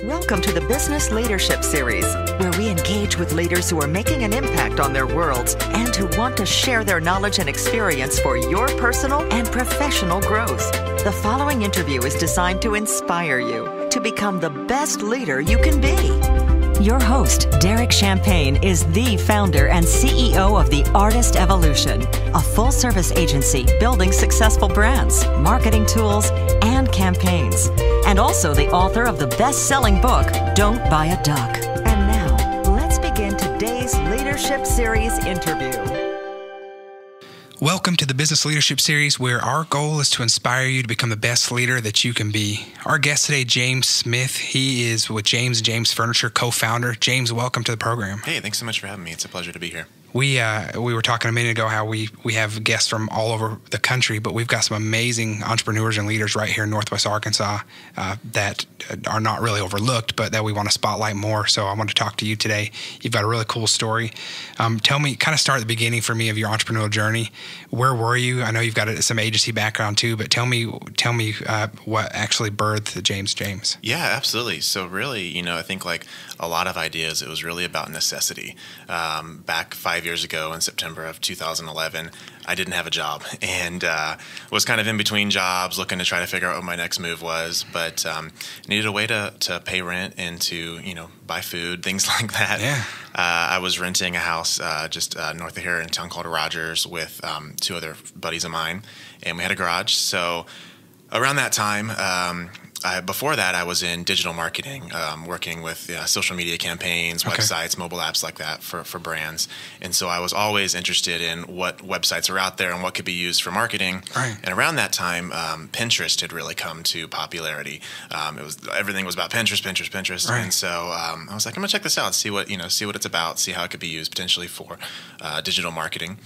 Welcome to the Business Leadership Series, where we engage with leaders who are making an impact on their worlds and who want to share their knowledge and experience for your personal and professional growth. The following interview is designed to inspire you to become the best leader you can be. Your host, Derek Champagne, is the founder and CEO of The Artist Evolution, a full-service agency building successful brands, marketing tools, and campaigns, and also the author of the best-selling book, Don't Buy a Duck. And now, let's begin today's Leadership Series interview. Welcome to the Business Leadership Series, where our goal is to inspire you to become the best leader that you can be. Our guest today, James Smith. He is with James Furniture, co-founder. James, welcome to the program. Hey, thanks so much for having me. It's a pleasure to be here. We were talking a minute ago how we have guests from all over the country, but we've got some amazing entrepreneurs and leaders right here in Northwest Arkansas that are not really overlooked, but that we want to spotlight more. So I want to talk to you today. You've got a really cool story. Tell me, kind of start at the beginning for me of your entrepreneurial journey. Where were you? I know you've got some agency background too, but tell me what actually birthed James. Yeah, absolutely. So really, I think like a lot of ideas, it was really about necessity. Back 5 years ago in September of 2011, I didn't have a job and was kind of in between jobs looking to try to figure out what my next move was, but needed a way to pay rent and to, buy food, things like that. Yeah. I was renting a house just north of here in a town called Rogers with two other buddies of mine, and we had a garage. So around that time, before that, I was in digital marketing, working with social media campaigns, websites, mobile apps like that for brands. And so I was always interested in what websites are out there and what could be used for marketing. Right. And around that time, Pinterest had really come to popularity. Everything was about Pinterest. Right. And so I was like, I'm gonna check this out, see what it's about, see how it could be used potentially for digital marketing.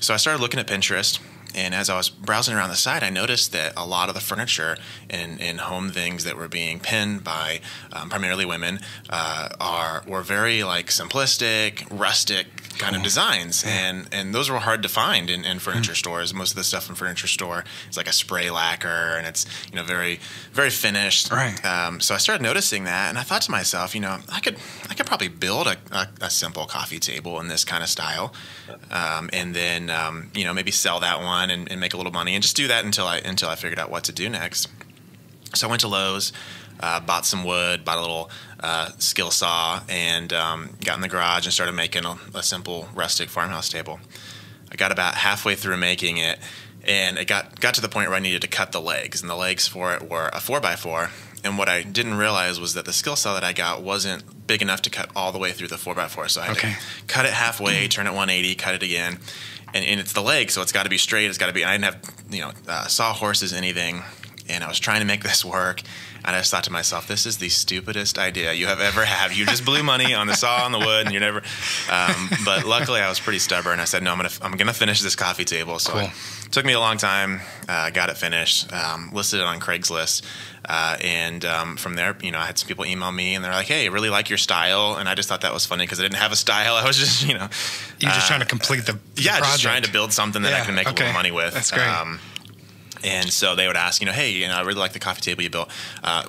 So I started looking at Pinterest. And as I was browsing around the site, I noticed that a lot of the furniture and home things that were being pinned by primarily women were very like simplistic, rustic kind of designs, and those were hard to find in furniture stores. Most of the stuff in furniture store is like a spray lacquer, and it's very very finished. Right. So I started noticing that, and I thought to myself, I could probably build a simple coffee table in this kind of style, and then maybe sell that one and make a little money, and just do that until I figured out what to do next. So I went to Lowe's, bought some wood, bought a little skill saw, and got in the garage and started making a simple rustic farmhouse table. I got about halfway through making it, and it got to the point where I needed to cut the legs, and the legs for it were a 4x4. And what I didn't realize was that the skill saw that I got wasn't big enough to cut all the way through the 4x4. So I had to cut it halfway, turn it 180, cut it again. And it's the leg, so it's got to be straight. It's got to be. I didn't have sawhorses, anything, and I was trying to make this work. And I just thought to myself, this is the stupidest idea you have ever had. You just blew money on the saw on the wood, and you're never. But luckily, I was pretty stubborn. I said, no, I'm gonna finish this coffee table. So it took me a long time. Got it finished. Listed it on Craigslist, and from there, I had some people email me, and they're like, "Hey, I really like your style." And I just thought that was funny because I didn't have a style. I was just, You're just trying to complete the project. Just trying to build something that I can make a little money with. That's great. And so they would ask, hey, I really like the coffee table you built.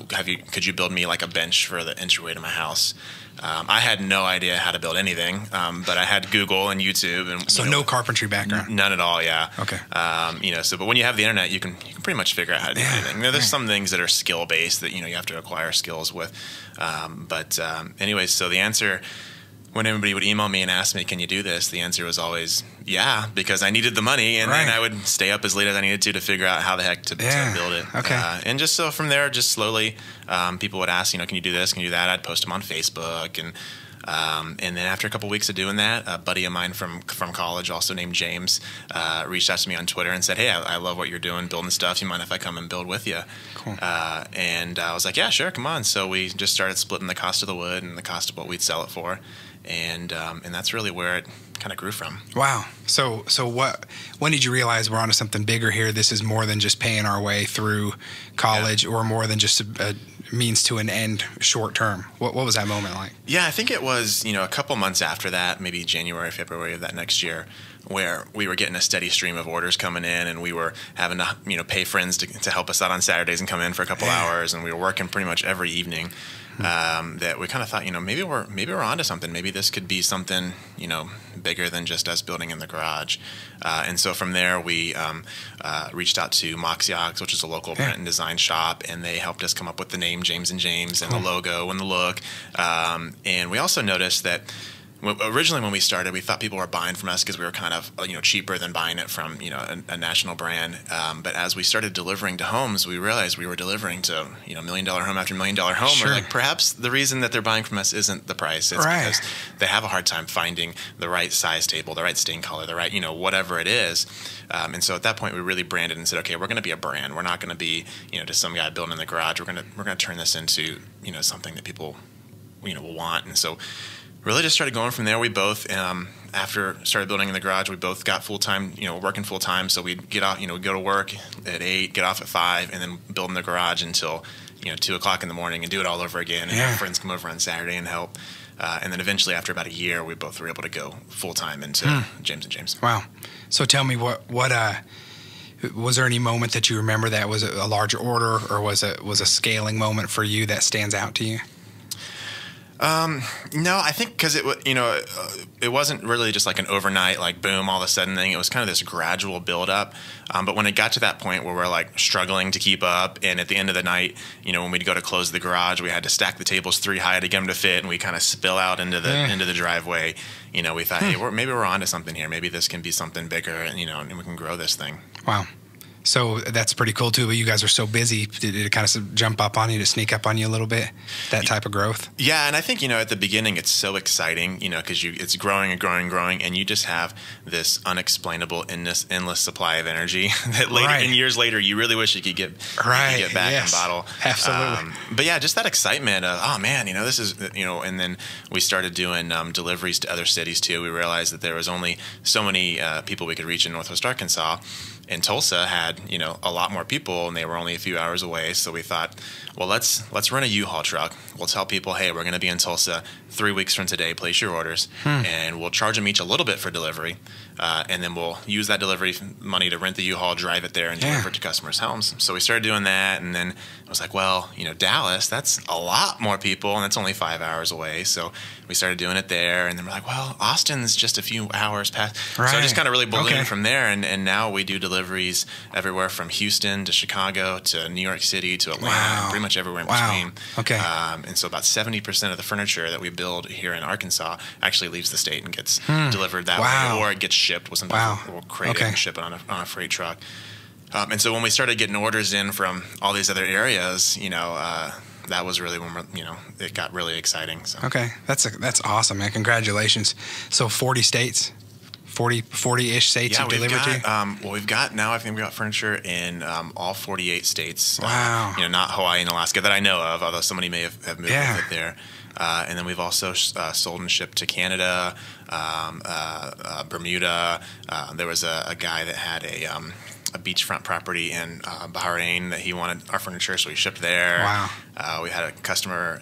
Could you build me like a bench for the entryway to my house? I had no idea how to build anything, but I had Google and YouTube, and so no carpentry background. None at all. Yeah. Okay. But when you have the internet, you can pretty much figure out how to do anything. There's some things that are skill based that you have to acquire skills with. Anyways, so the answer, when everybody would email me and ask me, can you do this? The answer was always, yeah, because I needed the money, and then I would stay up as late as I needed to figure out how the heck to build it. Okay. And just so from there, just slowly, people would ask, can you do this? Can you do that? I'd post them on Facebook, and then after a couple weeks of doing that, a buddy of mine from college, also named James, reached out to me on Twitter and said, hey, I love what you're doing, building stuff. You mind if I come and build with you? Cool. And I was like, yeah, sure, come on. So we just started splitting the cost of the wood and the cost of what we'd sell it for. And that's really where it kind of grew from. Wow. So when did you realize we're onto something bigger here? This is more than just paying our way through college, or more than just a means to an end short term. What was that moment like? Yeah, I think it was, a couple months after that, maybe January, February of that next year, where we were getting a steady stream of orders coming in, and we were having to, pay friends to help us out on Saturdays and come in for a couple hours, and we were working pretty much every evening. that we kind of thought, maybe we're onto something. Maybe this could be something, bigger than just us building in the garage. And so from there, we reached out to Moxiox, which is a local print and design shop, and they helped us come up with the name James and James and the logo and the look. And we also noticed that originally when we started, we thought people were buying from us because we were kind of cheaper than buying it from a national brand. But as we started delivering to homes, we realized we were delivering to $1 million home after $1 million home. Sure. We're like, perhaps the reason that they're buying from us isn't the price. It's because they have a hard time finding the right size table, the right stain color, the right whatever it is. And so at that point, we really branded and said, okay, we're going to be a brand. We're not going to be just some guy building in the garage. We're going to turn this into something that people will want. And so really just started going from there. We both, after started building in the garage, we both got full-time, working full-time. So we'd get off, go to work at 8, get off at 5, and then build in the garage until, 2 o'clock in the morning and do it all over again. And have friends come over on Saturday and help. And then eventually, after about a year, we both were able to go full-time into James and James. Wow. So tell me, what was there any moment that you remember that was a larger order, or was a scaling moment for you that stands out to you? No, I think because it wasn't really just like an overnight, like boom, all of a sudden thing. It was kind of this gradual buildup. But when it got to that point where we're like struggling to keep up, and at the end of the night, when we'd go to close the garage, we had to stack the tables 3 high to get them to fit, and we kind of spill out into the driveway. We thought, hey, maybe we're onto something here. Maybe this can be something bigger, and and we can grow this thing. Wow. So that's pretty cool too, but you guys are so busy. Did it kind of jump up on you, to sneak up on you a little bit, that type of growth? Yeah, and I think, at the beginning it's so exciting, because it's growing and growing and growing, and you just have this unexplainable, endless supply of energy that later, and years later, you really wish you could get back and bottle. Absolutely. But yeah, just that excitement of, oh man, this is, and then we started doing deliveries to other cities too. We realized that there was only so many people we could reach in Northwest Arkansas. And Tulsa had, a lot more people, and they were only a few hours away. So we thought, well, let's run a U-Haul truck. We'll tell people, hey, we're going to be in Tulsa 3 weeks from today. Place your orders, and we'll charge them each a little bit for delivery, and then we'll use that delivery money to rent the U-Haul, drive it there, and deliver it to customers' homes. So we started doing that, and then I was like, well, Dallas, that's a lot more people, and it's only 5 hours away. So we started doing it there, and then we're like, well, Austin's just a few hours past. So I just kind of really ballooned from there, and now we do deliveries everywhere from Houston to Chicago to New York City to Atlanta, pretty much everywhere in between. Okay. And so about 70% of the furniture that we build here in Arkansas actually leaves the state and gets delivered that way, or it gets shipped. We'll crate it and ship it on a freight truck. And so when we started getting orders in from all these other areas, that was really when it got really exciting. So. Okay, that's awesome, man. Congratulations. So 40 states. 40-ish states you've delivered to? We've got now, I think we've got furniture in all 48 states. Wow. Not Hawaii and Alaska that I know of, although somebody may have moved with it there. And then we've also sold and shipped to Canada, Bermuda. There was a guy that had a beachfront property in Bahrain that he wanted our furniture, so we shipped there. Wow. We had a customer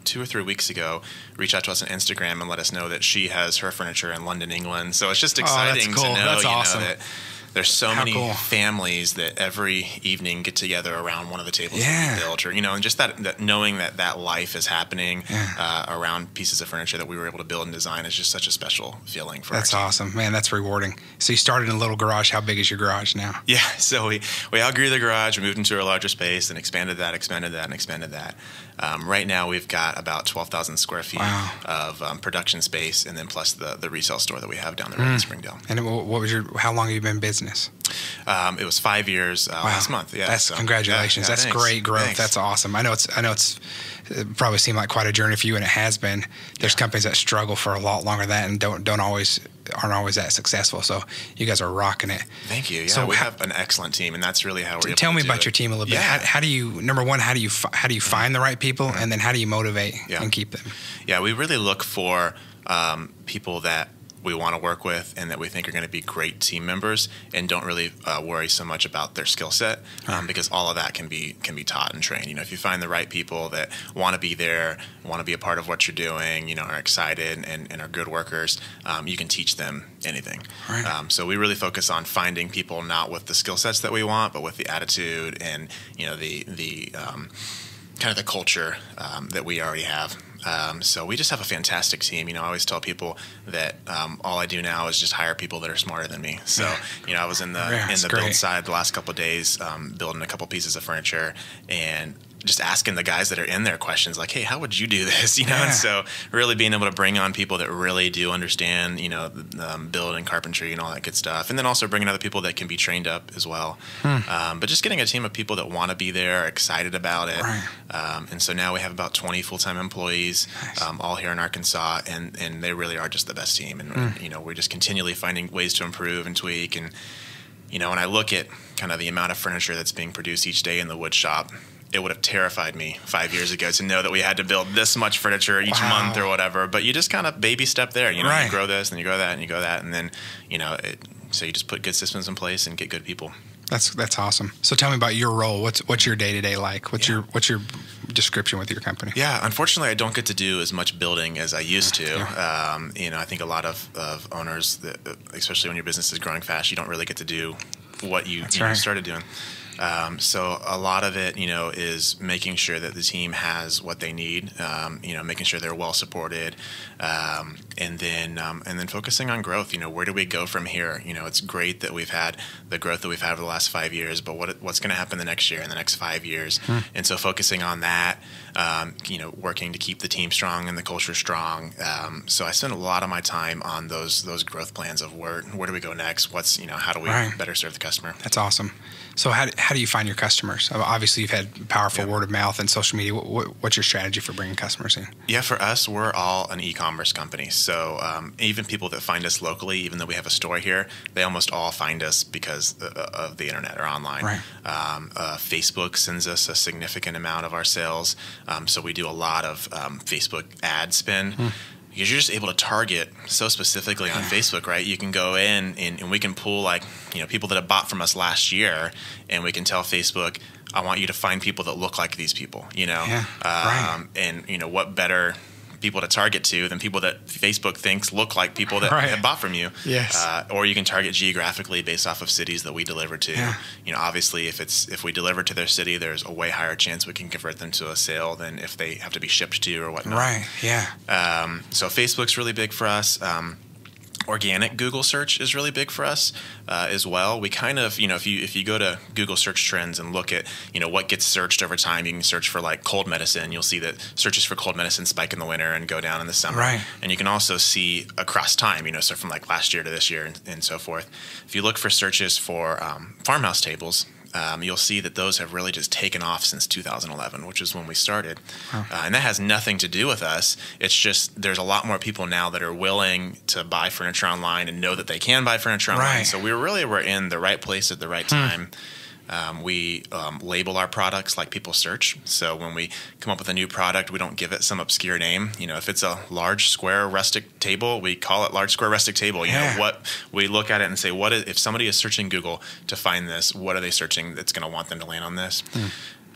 2 or 3 weeks ago reach out to us on Instagram and let us know that she has her furniture in London, England. So it's just exciting to know, that's awesome. that there's so many families that every evening get together around one of the tables that we built, or and just that knowing that life is happening around pieces of furniture that we were able to build and design is just such a special feeling for That's awesome, man. That's rewarding. So you started in a little garage. How big is your garage now? Yeah, so we outgrew the garage, we moved into a larger space, and expanded that. Right now we've got about 12,000 square feet of production space, and then plus the resale store that we have down the road in Springdale. And how long have you been in business? It was 5 years last month. Yeah, congratulations. That's great growth. Thanks. That's awesome. I know it probably seemed like quite a journey for you, and it has been. There's companies that struggle for a lot longer than that and aren't always that successful. So you guys are rocking it. Thank you. Yeah, so we have an excellent team, and that's really how we're able to tell me about your team a little bit. How do you, number one, how do you find the right people, and then how do you motivate and keep them? Yeah, we really look for people that we want to work with and that we think are going to be great team members, and don't really worry so much about their skill set, because all of that can be taught and trained. If you find the right people that want to be there, want to be a part of what you're doing, are excited and are good workers, you can teach them anything. Right. So we really focus on finding people not with the skill sets that we want, but with the attitude and the kind of the culture that we already have. So we just have a fantastic team. I always tell people that all I do now is just hire people that are smarter than me. So, I was in the build side the last couple of days, building a couple pieces of furniture, and just asking the guys that are in there questions like, hey, how would you do this? And so really being able to bring on people that really do understand, build and carpentry and all that good stuff. And then also bringing other people that can be trained up as well. But just getting a team of people that want to be there, excited about it. Right. And so now we have about 20 full-time employees, all here in Arkansas, and they really are just the best team. And, we're just continually finding ways to improve and tweak. And, when I look at kind of the amount of furniture that's being produced each day in the wood shop, it would have terrified me 5 years ago to know that we had to build this much furniture each month or whatever. But you just kind of baby step there. You grow this and you grow that and you grow that. And then, so you just put good systems in place and get good people. That's awesome. So tell me about your role. What's your day-to-day like? What's your description with your company? Yeah, unfortunately, I don't get to do as much building as I used to. I think a lot of owners, especially when your business is growing fast, you don't really get to do what you started doing. So a lot of it, is making sure that the team has what they need, making sure they're well supported, and then focusing on growth. Where do we go from here? It's great that we've had the growth that we've had over the last 5 years, but what's going to happen the next year and the next 5 years? And so focusing on that, working to keep the team strong and the culture strong. So I spend a lot of my time on those growth plans of where do we go next? How do we better serve the customer? That's awesome. So how do you find your customers? Obviously, you've had powerful word of mouth and social media. What's your strategy for bringing customers in? Yeah, for us, we're all an e-commerce company. So even people that find us locally, even though we have a store here, they almost all find us because of the internet or online. Right. Facebook sends us a significant amount of our sales. So we do a lot of Facebook ad spend. Because you're just able to target so specifically on Facebook, right? You can go in and we can pull people that have bought from us last year, and we can tell Facebook, I want you to find people that look like these people, And what better people to target to than people that Facebook thinks look like people that have bought from you. Yes. Or you can target geographically based off of cities that we deliver to. Yeah. Obviously if we deliver to their city, there's a way higher chance we can convert them to a sale than if they have to be shipped to or whatnot. Right. Yeah. So Facebook's really big for us. Organic Google search is really big for us as well. We kind of, if you go to Google search trends and look at, what gets searched over time, you can search for like cold medicine. You'll see that searches for cold medicine spike in the winter and go down in the summer. Right. And you can also see across time, so from like last year to this year and so forth. If you look for searches for farmhouse tables, you'll see that those have really just taken off since 2011, which is when we started. And that has nothing to do with us. It's just there's a lot more people now that are willing to buy furniture online and know that they can buy furniture online. Right. So we're in the right place at the right time. We label our products like people search. So when we come up with a new product, we don't give it some obscure name. If it's a large square rustic table, we call it large square rustic table. What we look at it and say, if somebody is searching Google to find this, what are they searching that's going to want them to land on this?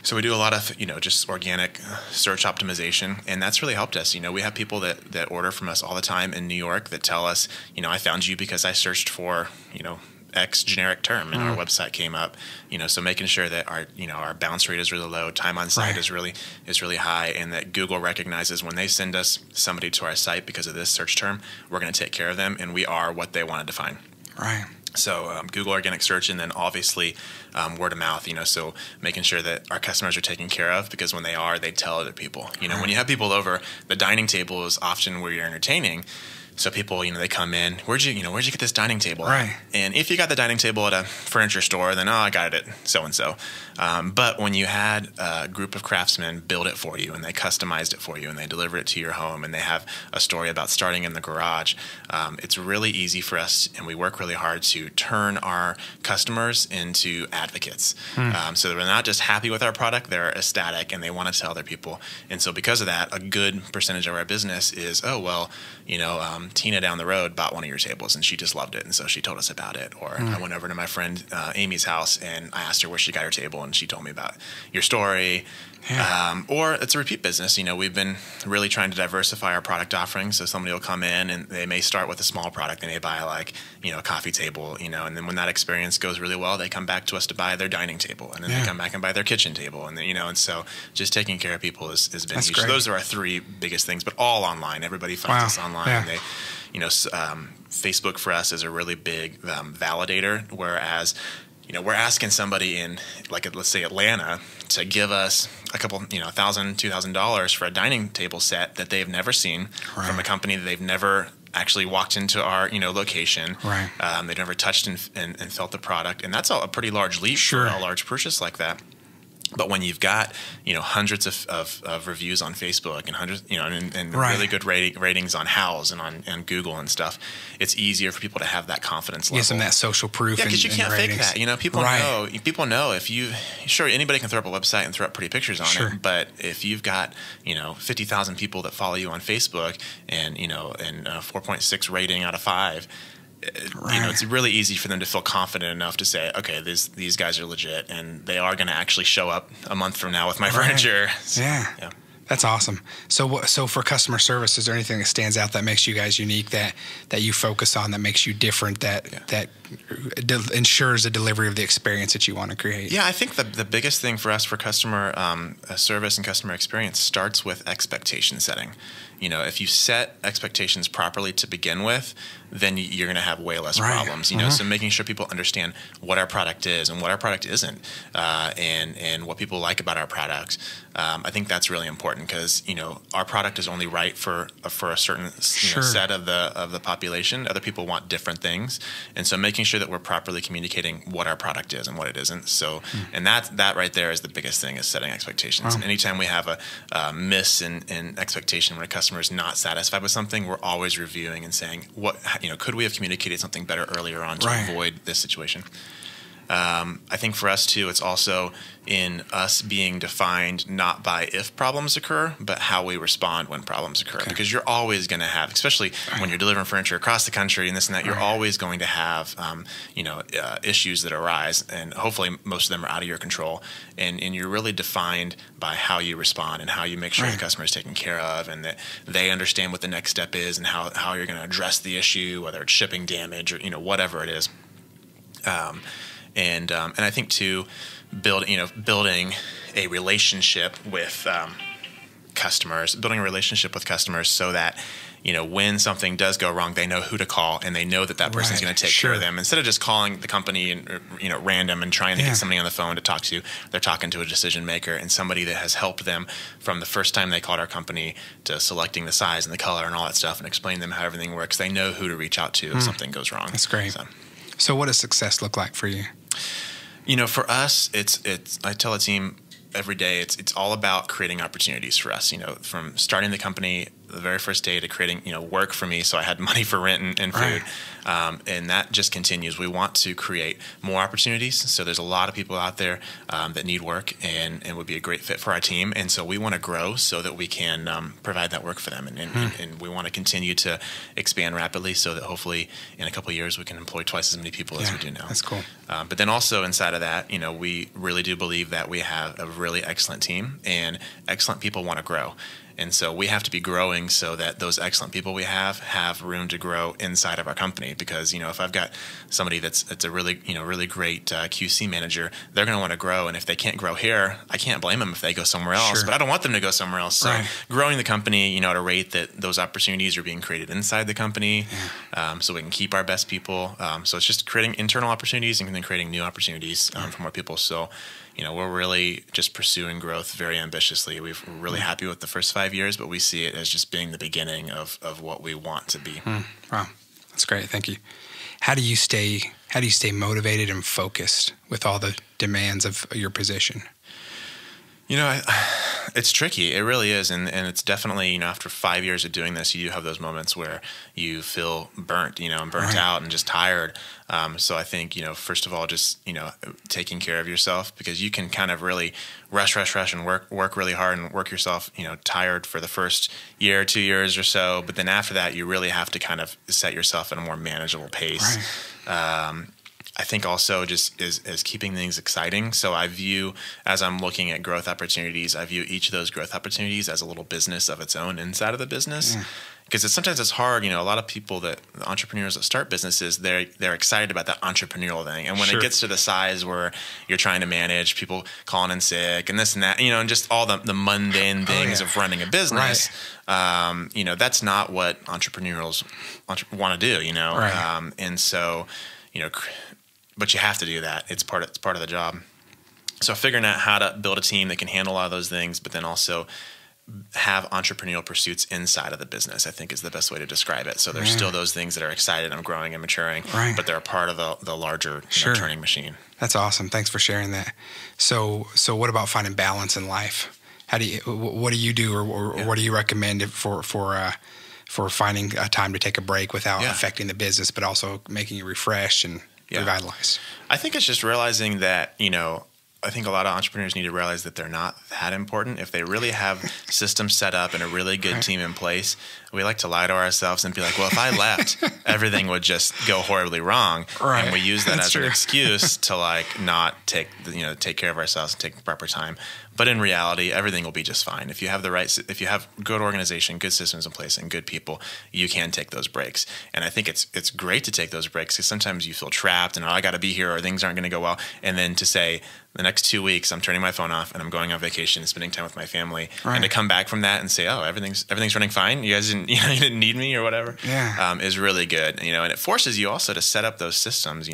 So we do a lot of, just organic search optimization, and that's really helped us. We have people that order from us all the time in New York that tell us, I found you because I searched for, X generic term and our website came up, so making sure that our bounce rate is really low, time on site is really high, and that Google recognizes when they send us somebody to our site because of this search term, we're going to take care of them, and we are what they wanted to find. Right. So Google organic search, and then obviously word of mouth, so making sure that our customers are taken care of, because when they are, they tell other people. When you have people over, the dining table is often where you're entertaining. So people, they come in, where'd you get this dining table? Right. And if you got the dining table at a furniture store, then, I got it at so-and-so. But when you had a group of craftsmen build it for you, and they customized it for you, and they deliver it to your home, and they have a story about starting in the garage, it's really easy for us, and we work really hard to turn our customers into advocates. So they're not just happy with our product, they're ecstatic, and they want to tell other people. And so because of that, a good percentage of our business is, Tina down the road bought one of your tables and she just loved it, and so she told us about it. Or I went over to my friend Amy's house and I asked her where she got her table, and she told me about your story. Yeah. Or it's a repeat business. We've been really trying to diversify our product offerings. So somebody will come in and they may start with a small product. They may buy a coffee table, and then when that experience goes really well, they come back to us to buy their dining table, and then they come back and buy their kitchen table, and then, and so just taking care of people has been That's huge. great. So those are our three biggest things, but all online. Everybody finds us online. Yeah. They, Facebook for us is a really big validator, whereas we're asking somebody in, let's say Atlanta, to give us a couple, $1,000, $2,000 for a dining table set that they've never seen from a company that they've never actually walked into our, location. Right. They've never touched and felt the product, and that's a pretty large leap for a large purchase like that. But when you've got, hundreds of reviews on Facebook and hundreds, and really good ratings on Houzz and on Google and stuff, it's easier for people to have that confidence level. Gives them that social proof. Yeah, because you can't fake that. People know if anybody can throw up a website and throw up pretty pictures on it. But if you've got 50,000 people that follow you on Facebook and and a 4.6 rating out of 5. It's really easy for them to feel confident enough to say, okay, these guys are legit, and they are going to actually show up a month from now with my furniture. Yeah. That's awesome. So for customer service, is there anything that stands out that makes you guys unique, that you focus on, that makes you different, that ensures the delivery of the experience that you want to create? Yeah, I think the biggest thing for us for customer service and customer experience starts with expectation setting. If you set expectations properly to begin with, then you're going to have way less problems. So making sure people understand what our product is and what our product isn't, and what people like about our products. I think that's really important because our product is only right for a certain set of the population. Other people want different things, and so making sure that we're properly communicating what our product is and what it isn't. So, and that right there is the biggest thing, is setting expectations. And anytime we have a miss in expectation, when a customer is not satisfied with something, we're always reviewing and saying, could we have communicated something better earlier on to avoid this situation? I think for us too, it's also in us being defined not by if problems occur, but how we respond when problems occur. Okay. Because you're always going to have, especially when you're delivering furniture across the country and this and that, you're always going to have, issues that arise, and hopefully most of them are out of your control. And you're really defined by how you respond and how you make sure the customer is taken care of, and that they understand what the next step is and how you're going to address the issue, whether it's shipping damage or whatever it is. And I think too, building a relationship with customers, so that when something does go wrong, they know who to call, and they know that person's going to take care of them. Instead of just calling the company and random and trying to get somebody on the phone to talk to, they're talking to a decision maker and somebody that has helped them from the first time they called our company to selecting the size and the color and all that stuff, and explain them how everything works. They know who to reach out to if something goes wrong. That's great. So what does success look like for you? For us, it's I tell the team every day, it's all about creating opportunities for us. From starting the company the very first day to creating, work for me, so I had money for rent and food. And that just continues. We want to create more opportunities. So there's a lot of people out there that need work and would be a great fit for our team. And so we want to grow so that we can provide that work for them. And we want to continue to expand rapidly so that hopefully in a couple of years we can employ twice as many people as we do now. That's cool. But then also inside of that, we really do believe that we have a really excellent team, and excellent people want to grow. And so we have to be growing so that those excellent people we have room to grow inside of our company. Because, if I've got somebody that's a really, really great QC manager, they're going to want to grow. And if they can't grow here, I can't blame them if they go somewhere else. But I don't want them to go somewhere else. So growing the company, at a rate that those opportunities are being created inside the company, so we can keep our best people. So it's just creating internal opportunities and then creating new opportunities for more people. So, we're really just pursuing growth very ambitiously. We're really happy with the first 5 years, but we see it as just being the beginning of what we want to be. Wow, that's great. Thank you. How do you stay motivated and focused with all the demands of your position? It's tricky. It really is. And it's definitely, after 5 years of doing this, you do have those moments where you feel burnt, and burnt out and just tired. So I think, first of all, just, taking care of yourself, because you can kind of really rush and work really hard and work yourself, tired for the first year, 2 years or so. But then after that, you really have to kind of set yourself at a more manageable pace. Right. I think also just is keeping things exciting. So I view, as I'm looking at growth opportunities, I view each of those growth opportunities as a little business of its own inside of the business. Because sometimes it's hard. A lot of people the entrepreneurs that start businesses, they're excited about that entrepreneurial thing. And when it gets to the size where you're trying to manage people calling in sick and this and that, and just all the mundane things of running a business, that's not what entrepreneurs want to do, and so, but you have to do that. It's part of the job. So figuring out how to build a team that can handle a lot of those things, but then also have entrepreneurial pursuits inside of the business, I think is the best way to describe it. So there's still those things that are excited and growing and maturing, but they're a part of the larger turning machine. That's awesome. Thanks for sharing that. So what about finding balance in life? What do you do, or what do you recommend for finding a time to take a break without affecting the business, but also making you refresh and revitalize? I think it's just realizing that, I think a lot of entrepreneurs need to realize that they're not that important. If they really have systems set up and a really good team in place, we like to lie to ourselves and be like, well, if I left, everything would just go horribly wrong. And we use that as an excuse to not take care of ourselves and take the proper time. But in reality, everything will be just fine. If you have if you have good organization, good systems in place, and good people, you can take those breaks. And I think it's great to take those breaks, because sometimes you feel trapped and I got to be here or things aren't going to go well. And then to say, the next 2 weeks, I'm turning my phone off and I'm going on vacation and spending time with my family, and to come back from that and say, oh, everything's running fine. You guys didn't, you didn't need me or whatever. Is really good. And it forces you also to set up those systems.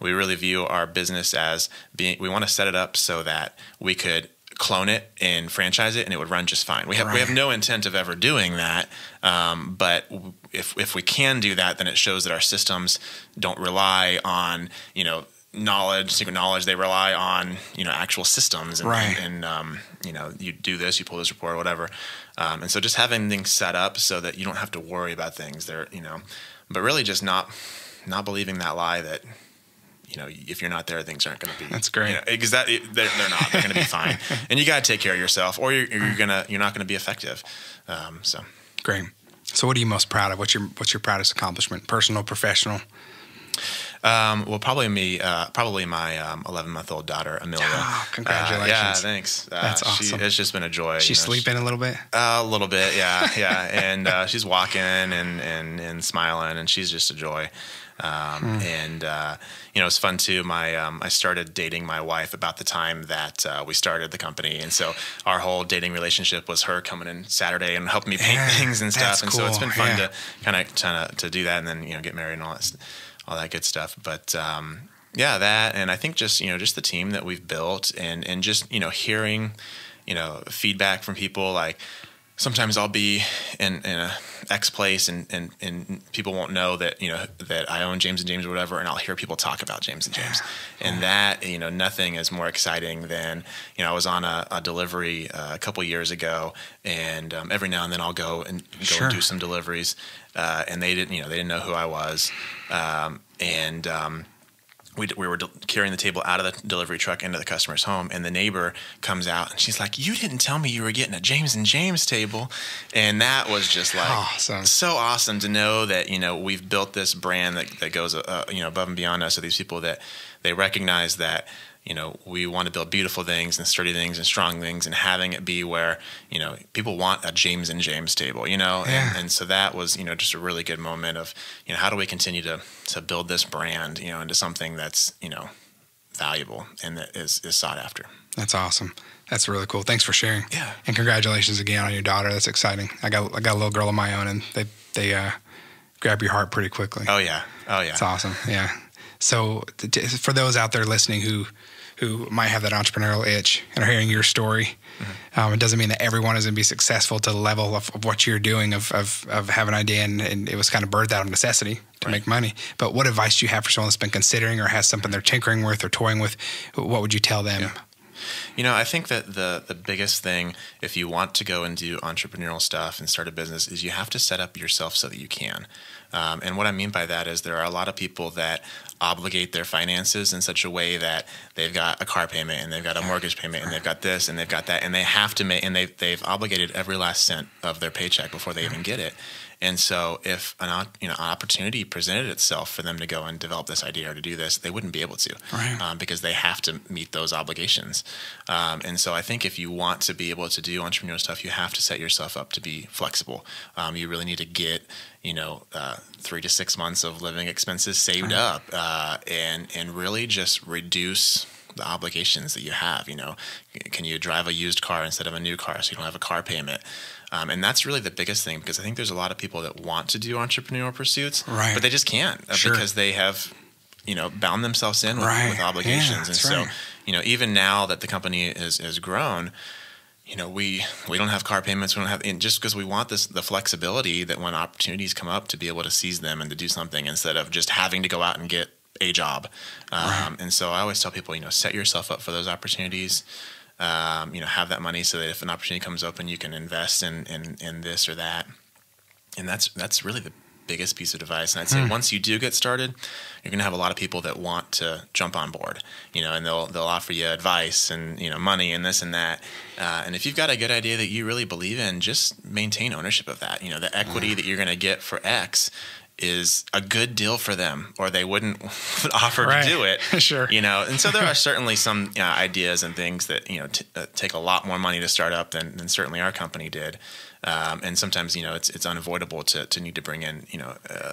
We really view our business as we want to set it up so that we could clone it and franchise it and it would run just fine. We have no intent of ever doing that. But if we can do that, then it shows that our systems don't rely on, secret knowledge. They rely on actual systems and you do this, you pull this report or whatever, and so just having things set up so that you don't have to worry about things there, but really just not believing that lie that if you're not there, things aren't going to be. That's great. Because they're not. They're going to be fine, and you got to take care of yourself, or you're not going to be effective. So great. So what are you most proud of? What's your proudest accomplishment, personal, professional? Well, probably my 11-month-old daughter, Amelia. Oh, congratulations. Yeah, thanks. That's awesome. It's just been a joy. She's sleeping a little bit? A little bit, yeah. And she's walking and smiling, and she's just a joy. And it's fun too. I started dating my wife about the time that we started the company, and so our whole dating relationship was her coming in Saturday and helping me paint things and stuff. And cool. So it's been fun to kind of to do that, and then get married and all that good stuff. But that, and I think just the team that we've built, and just hearing feedback from people. Like sometimes I'll be in a X place and people won't know that that I own James and James or whatever, and I'll hear people talk about James and James, and that nothing is more exciting than I was on a delivery a couple years ago, and every now and then I'll go and do some deliveries, and they didn't know who I was, we were carrying the table out of the delivery truck into the customer's home, and the neighbor comes out and she's like, "You didn't tell me you were getting a James and James table." And that was just so awesome to know that we've built this brand that goes above and beyond us. So these people that they recognize that we want to build beautiful things and sturdy things and strong things, and having it be where people want a James and James table, and so that was just a really good moment of how do we continue to build this brand into something that's valuable and that is sought after. That's awesome. That's really cool. Thanks for sharing. Yeah. And congratulations again on your daughter. That's exciting. I got a little girl of my own, and they grab your heart pretty quickly. Oh yeah. It's awesome. Yeah. So for those out there listening who might have that entrepreneurial itch and are hearing your story, it doesn't mean that everyone is going to be successful to the level of what you're doing of having an idea, and it was kind of birthed out of necessity to make money. But what advice do you have for someone that's been considering or has something they're tinkering with or toying with? What would you tell them? I think that the biggest thing, if you want to go and do entrepreneurial stuff and start a business, is you have to set up yourself so that you can. And what I mean by that is there are a lot of people that obligate their finances in such a way that they've got a car payment and they've got a mortgage payment and they've got this and they've got that, and they have to make, and they've obligated every last cent of their paycheck before they even get it. And so if an opportunity presented itself for them to go and develop this idea or to do this, they wouldn't be able to, because they have to meet those obligations. And so I think if you want to be able to do entrepreneurial stuff, you have to set yourself up to be flexible. You really need to get 3 to 6 months of living expenses saved up, and really just reduce the obligations that you have. Can you drive a used car instead of a new car so you don't have a car payment? And that's really the biggest thing, because I think there's a lot of people that want to do entrepreneurial pursuits, but they just can't because they have, bound themselves in with obligations. And so, even now that the company has grown, we don't have car payments. We don't have, and just because we want the flexibility that when opportunities come up to be able to seize them and to do something instead of just having to go out and get a job. And so I always tell people, set yourself up for those opportunities. Have that money so that if an opportunity comes open, you can invest in this or that. And that's really the biggest piece of advice. And I'd say once you do get started, you're going to have a lot of people that want to jump on board, and they'll offer you advice and, money and this and that. And if you've got a good idea that you really believe in, just maintain ownership of that. The equity that you're going to get for X is a good deal for them, or they wouldn't offer to do it. Sure. And so there are certainly some ideas and things that, take a lot more money to start up than certainly our company did. And sometimes, it's unavoidable to need to bring in,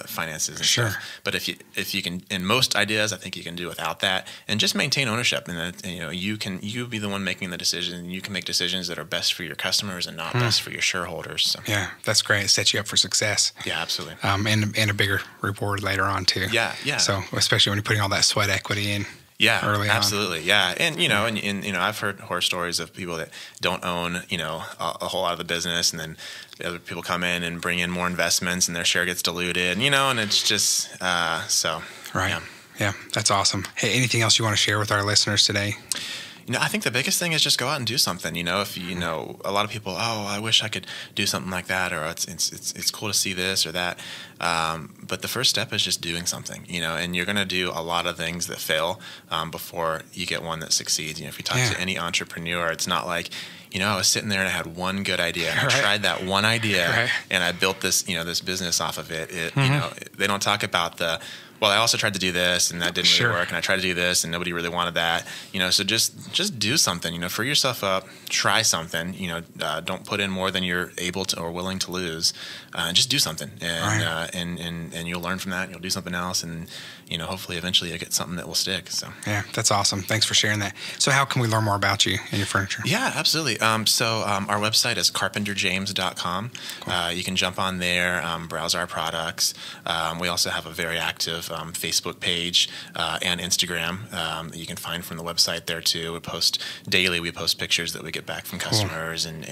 finances and stuff. But if you can, in most ideas, I think you can do without that, and just maintain ownership. And then, you be the one making the decision, and you can make decisions that are best for your customers and not best for your shareholders. So. Yeah, that's great. It sets you up for success. Yeah, absolutely. And a bigger reward later on too. Yeah. So especially when you're putting all that sweat equity in. Yeah, early absolutely. on. Yeah. And, and I've heard horror stories of people that don't own, a whole lot of the business, and then other people come in and bring in more investments and their share gets diluted, and it's just, so. Right. Yeah, that's awesome. Hey, anything else you want to share with our listeners today? I think the biggest thing is just go out and do something. If a lot of people, I wish I could do something like that, or it's cool to see this or that. But the first step is just doing something, and you're going to do a lot of things that fail before you get one that succeeds. If you talk to any entrepreneur, it's not like, I was sitting there and I had one good idea, and I tried that one idea, and I built this, this business off of it. They don't talk about well, I also tried to do this and that didn't really work, and I tried to do this and nobody really wanted that. So just do something, free yourself up, try something, don't put in more than you're able to or willing to lose. Just do something, and you'll learn from that, and you'll do something else, and hopefully eventually you'll get something that will stick. So yeah, that's awesome. Thanks for sharing that. So how can we learn more about you and your furniture? Yeah, absolutely. So our website is carpenterjames.com. Cool. You can jump on there, browse our products. We also have a very active Facebook page and Instagram that you can find from the website there too. We post daily. We post pictures that we get back from customers and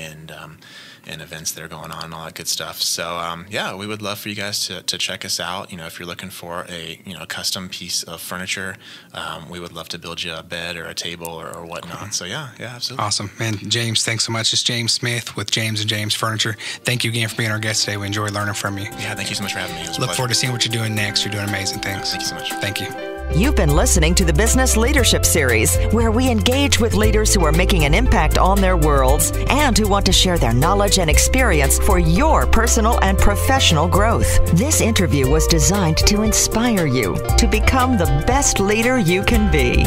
events that are going on and all that good stuff. So we would love for you guys to check us out. If you're looking for a custom piece of furniture, we would love to build you a bed or a table or whatnot. Cool. So yeah, absolutely. Awesome. And James, thanks so much. It's James Smith with James & James Furniture. Thank you again for being our guest today. We enjoy learning from you. Yeah, thank you so much for having me. Look forward to seeing what you're doing next. You're doing amazing things. Thank you so much. Thank you. You've been listening to the Business Leadership Series, where we engage with leaders who are making an impact on their worlds and who want to share their knowledge and experience for your personal and professional growth. This interview was designed to inspire you to become the best leader you can be.